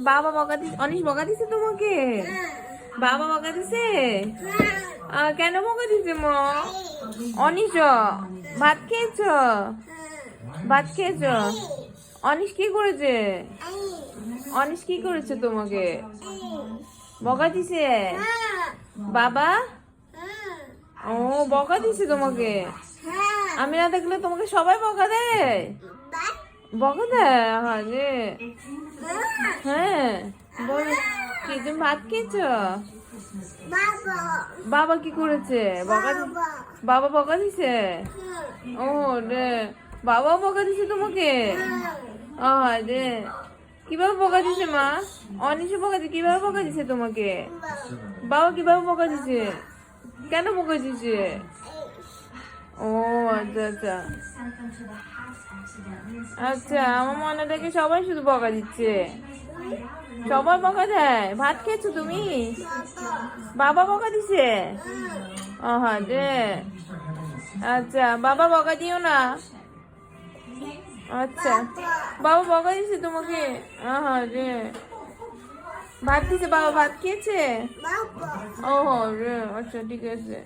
বাবা বকা দিছে, অনিশ বকা দিছে তোমাকে? বাবা বকা দিছে? কেন বকা দিছে মা? অনিশ ভাত খেয়েছ? ভাত খেয়েছ? অনিশ কি করেছে? অনিশ কি করেছে তোমাকে? বকা দিছে? বাবা ও বকা দিছে তোমাকে? আমি না দেখলে তোমাকে সবাই বকা দেয়? বকা দেয়? আরে হ্যাঁ বল, কি তুমি ভাত খেয়েছো? বাবা কি করেছে? বাবা বকা দিছে? ও রে, বাবা বকা দিছে তোমাকে? রে, কিভাবে বকা দিছে মা? অনিশে বকা দিছে, কিভাবে বকা দিছে তোমাকে? বাবা কিভাবে বকা দিছে? কেন বকা দিছে? ও আচ্ছা আচ্ছা আচ্ছা, আমার মনে দেখে সবাই শুধু বকা দিচ্ছে। সবাই বকা দেয়? ভাত খেয়েছো তুমি? বাবা বকা দিছে? রে, আচ্ছা বাবা বকা দিও না। আচ্ছা, বাবা বকা দিছে তোমাকে? রে, ভাত দিছে? বাবা ভাত খেয়েছে? রে, আচ্ছা ঠিক আছে।